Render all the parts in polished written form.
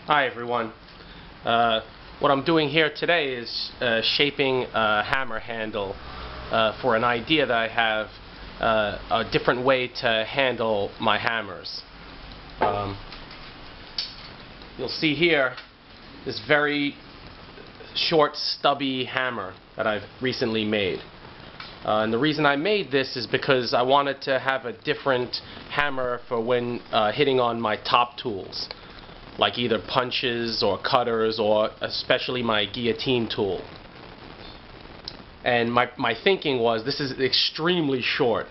Hi everyone. What I'm doing here today is shaping a hammer handle for an idea that I have, a different way to handle my hammers. You'll see here this very short stubby hammer that I've recently made. And the reason I made this is because I wanted to have a different hammer for when hitting on my top tools, like either punches or cutters, or especially my guillotine tool. And my thinking was, this is extremely short,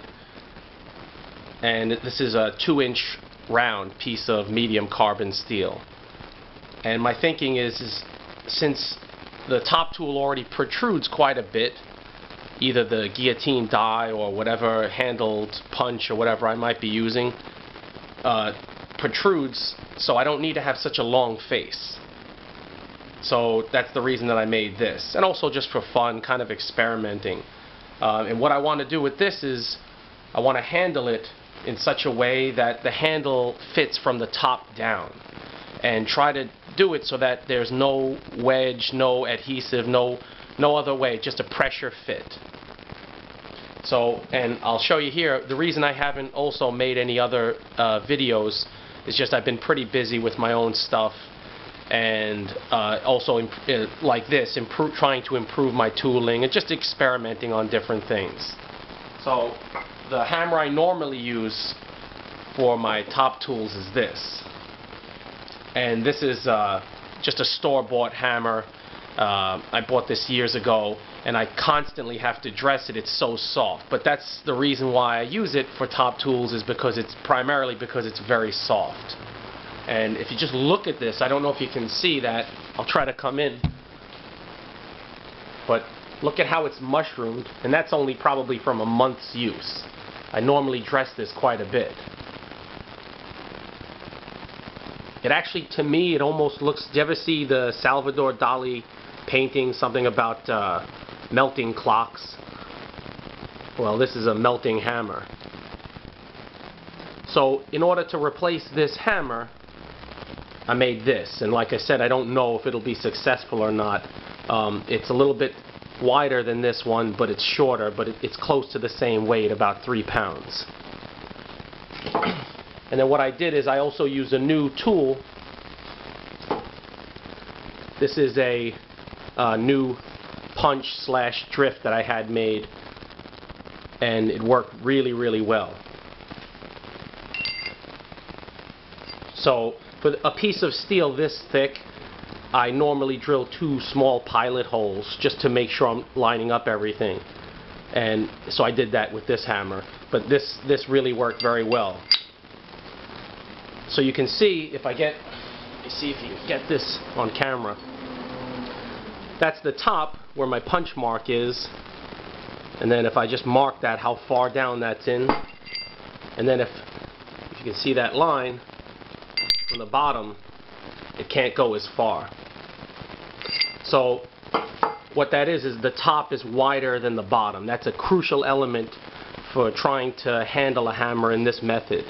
and this is a 2-inch round piece of medium carbon steel. And my thinking is since the top tool already protrudes quite a bit, either the guillotine die or whatever handled punch or whatever I might be using protrudes, so I don't need to have such a long face. So that's the reason that I made this, and also just for fun, kind of experimenting. And what I want to do with this is I want to handle it in such a way that the handle fits from the top down, and try to do it so that there's no wedge, no adhesive, no other way, just a pressure fit. So, and I'll show you here, the reason I haven't also made any other videos is just I've been pretty busy with my own stuff, and also like this, trying to improve my tooling and just experimenting on different things. So the hammer I normally use for my top tools is this, and this is just a store-bought hammer. I bought this years ago, and I constantly have to dress it. It's so soft. But that's the reason why I use it for top tools, is because it's primarily because it's very soft. And if you just look at this, I don't know if you can see that. I'll try to come in. But look at how it's mushroomed, and that's only probably from a month's use. I normally dress this quite a bit. It actually, to me, it almost looks, do you ever see the Salvador Dali painting, something about melting clocks? Well, this is a melting hammer. So in order to replace this hammer, I made this, and like I said, I don't know if it'll be successful or not. It's a little bit wider than this one, but it's shorter, but it's close to the same weight, about 3 pounds. And then what I did is I also used a new tool. This is a new punch / drift that I had made, and it worked really, really well. So for a piece of steel this thick, I normally drill 2 small pilot holes just to make sure I'm lining up everything. And so I did that with this hammer, but this really worked very well. So you can see, if I get, let me see if you can get this on camera. That's the top where my punch mark is, and then if I just mark that, how far down that's in, and then if you can see that line from the bottom, it can't go as far. So what that is the top is wider than the bottom. That's a crucial element for trying to handle a hammer in this method.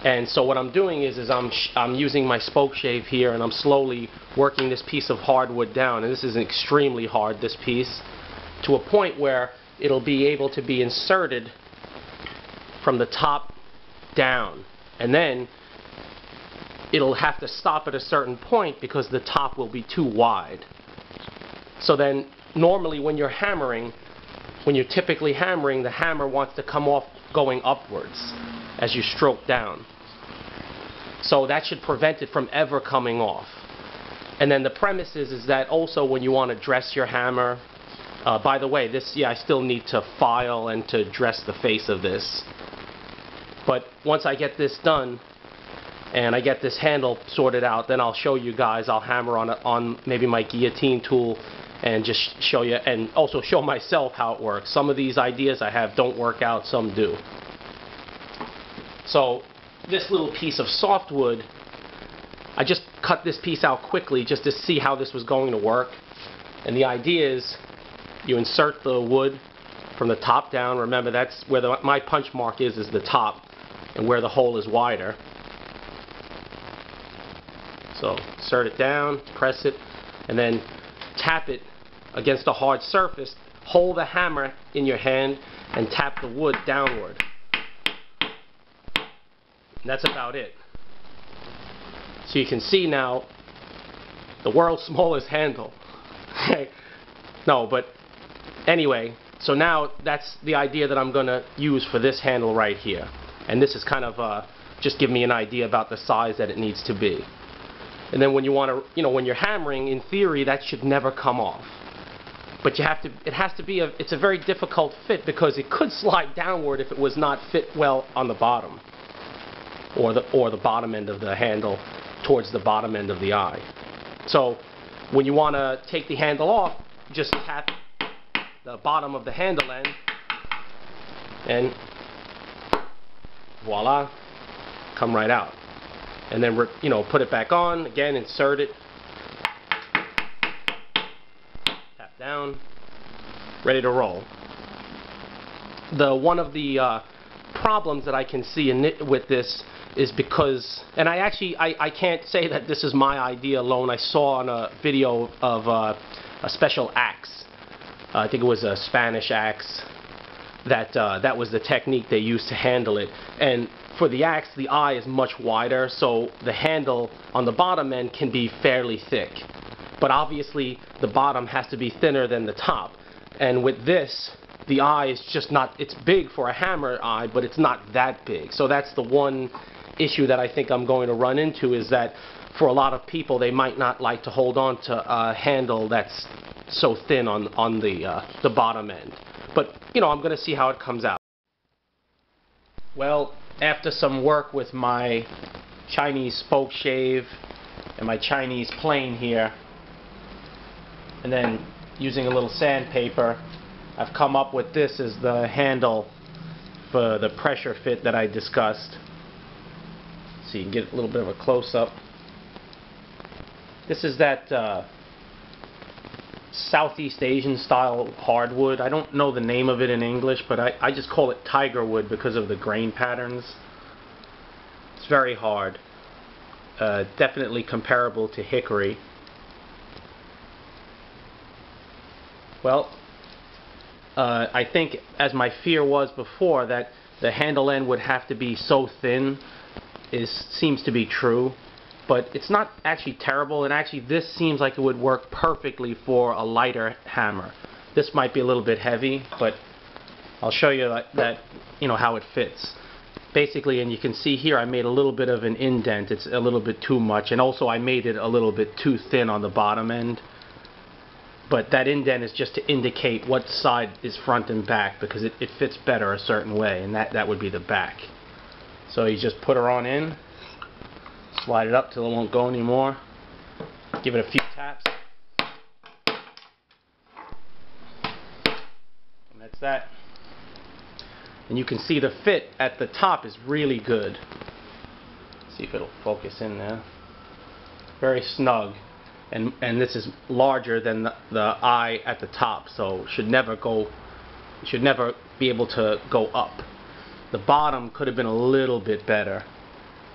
And so what I'm doing is I'm using my spoke shave here, and I'm slowly working this piece of hardwood down, and this is extremely hard, this piece, to a point where it'll be able to be inserted from the top down, and then it'll have to stop at a certain point because the top will be too wide. So then normally when you're hammering, when you're typically hammering, the hammer wants to come off going upwards as you stroke down. So that should prevent it from ever coming off. And then the premise is that also when you want to dress your hammer, by the way, this, yeah, I still need to file and to dress the face of this. But once I get this done, and I get this handle sorted out, then I'll show you guys, I'll hammer on maybe my guillotine tool, and just show you, and also show myself how it works. Some of these ideas I have don't work out, some do. So this little piece of softwood, I just cut this piece out quickly just to see how this was going to work. And the idea is you insert the wood from the top down. Remember, that's where my punch mark is the top, and where the hole is wider. So insert it down, press it, and then tap it against a hard surface. Hold the hammer in your hand and tap the wood downward. And that's about it. So you can see now the world's smallest handle. No, but anyway, so now that's the idea that I'm going to use for this handle right here. And this is kind of just give me an idea about the size that it needs to be. And then when you want to, when you're hammering, in theory, that should never come off. But it has to be it's a very difficult fit because it could slide downward if it was not fit well on the bottom, or the bottom end of the handle towards the bottom end of the eye. So when you want to take the handle off, just tap the bottom of the handle end, and voila, come right out. And then put it back on again, insert it, tap down, ready to roll. One of the problems that I can see with this is because, and I can't say that this is my idea alone. I saw on a video of a special axe. I think it was a Spanish axe. That was the technique they used to handle it. And for the axe, the eye is much wider, so the handle on the bottom end can be fairly thick. But obviously, the bottom has to be thinner than the top. And with this, the eye is just not, it's big for a hammer eye, but it's not that big. So that's the one issue that I think I'm going to run into, is that for a lot of people, they might not like to hold on to a handle that's so thin on the bottom end. But, I'm going to see how it comes out. Well, after some work with my Chinese spoke shave and my Chinese plane here, and then using a little sandpaper, I've come up with this as the handle for the pressure fit that I discussed. So you can get a little bit of a close-up. This is that Southeast Asian style hardwood. I don't know the name of it in English, but I just call it tiger wood because of the grain patterns. It's very hard. Definitely comparable to hickory. Well, I think, as my fear was before, that the handle end would have to be so thin seems to be true. But it's not actually terrible, and actually this seems like it would work perfectly for a lighter hammer. This might be a little bit heavy, but I'll show you how it fits. Basically, and you can see here I made a little bit of an indent. It's a little bit too much, and also I made it a little bit too thin on the bottom end. But that indent is just to indicate what side is front and back, because it fits better a certain way, and that would be the back. So you just put her on in. Slide it up till it won't go anymore. Give it a few taps. And that's that. And you can see the fit at the top is really good. See if it'll focus in there. Very snug. And this is larger than the eye at the top, so it should never be able to go up. The bottom could have been a little bit better.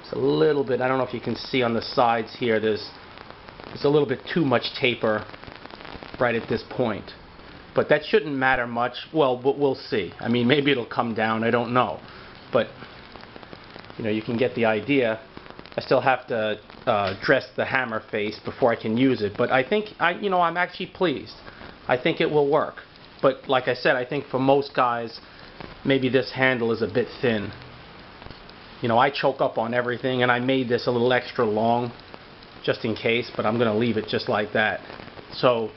It's a little bit, I don't know if you can see on the sides here, there's a little bit too much taper right at this point. But that shouldn't matter much. Well, we'll see. I mean, maybe it'll come down, I don't know. But, you can get the idea. I still have to dress the hammer face before I can use it. But I think, I'm actually pleased. I think it will work. But like I said, I think for most guys, maybe this handle is a bit thin. I choke up on everything, and I made this a little extra long just in case, but I'm going to leave it just like that. So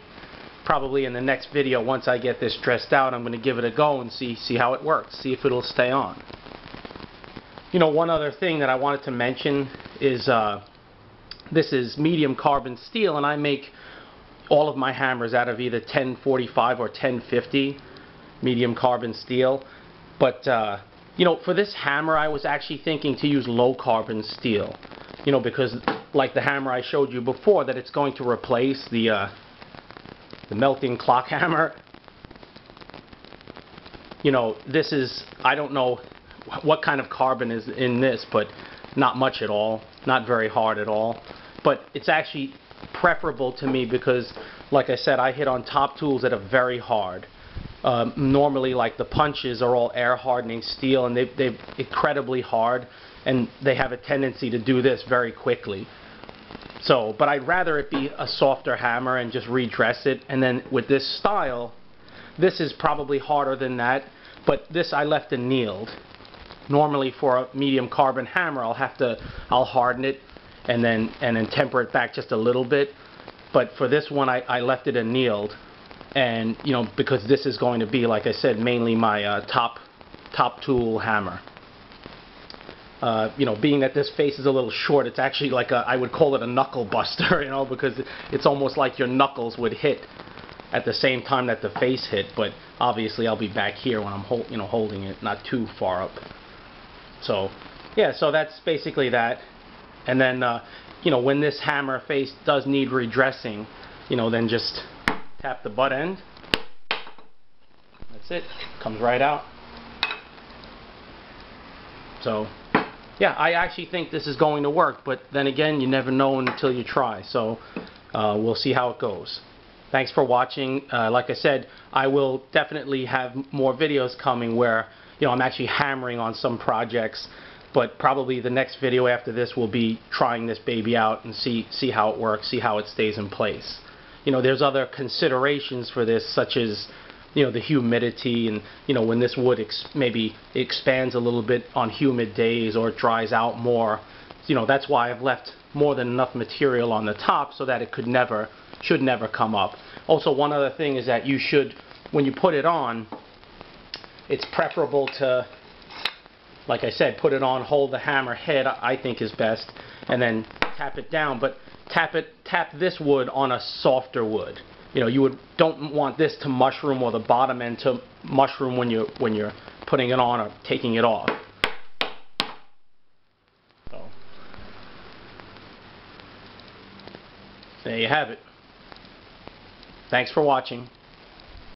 probably in the next video, once I get this dressed out, I'm going to give it a go and see how it works, see if it'll stay on. One other thing that I wanted to mention is this is medium carbon steel, and I make all of my hammers out of either 1045 or 1050 medium carbon steel. But for this hammer, I was actually thinking to use low carbon steel. Because like the hammer I showed you before, that it's going to replace the melting clock hammer. This is, I don't know what kind of carbon is in this, but not much at all, not very hard at all. but it's actually preferable to me because, like I said, I hit on top tools that are very hard. Normally, like the punches are all air hardening steel, and they're incredibly hard, and they have a tendency to do this very quickly. So, but I'd rather it be a softer hammer and just redress it. And then with this style, this is probably harder than that, but this I left annealed. Normally for a medium carbon hammer, I'll harden it and then temper it back just a little bit. But for this one, I left it annealed, and you know, because this is going to be, like I said, mainly my top tool hammer. You know, being that this face is a little short, it's actually like I would call it a knuckle buster, you know, because it's almost like your knuckles would hit at the same time that the face hit. But obviously, I'll be back here when I'm holding it, not too far up. So, yeah, so that's basically that. And then, you know, when this hammer face does need redressing, you know, then just tap the butt end. That's it. Comes right out. So, yeah, I actually think this is going to work, but then again, you never know until you try. So, we'll see how it goes. Thanks for watching. Like I said, I will definitely have more videos coming where, you know, I'm actually hammering on some projects, but probably the next video after this will be trying this baby out and see how it works, see how it stays in place. You know, there's other considerations for this, such as, you know, the humidity, and, you know, when this wood maybe expands a little bit on humid days or it dries out more. You know, that's why I've left more than enough material on the top so that it should never come up. Also, one other thing is that you should, when you put it on, it's preferable to, like I said, put it on, hold the hammer head, I think is best, and then tap it down, but tap this wood on a softer wood. You know, don't want this to mushroom, or the bottom end to mushroom when you're putting it on or taking it off. So, there you have it. Thanks for watching.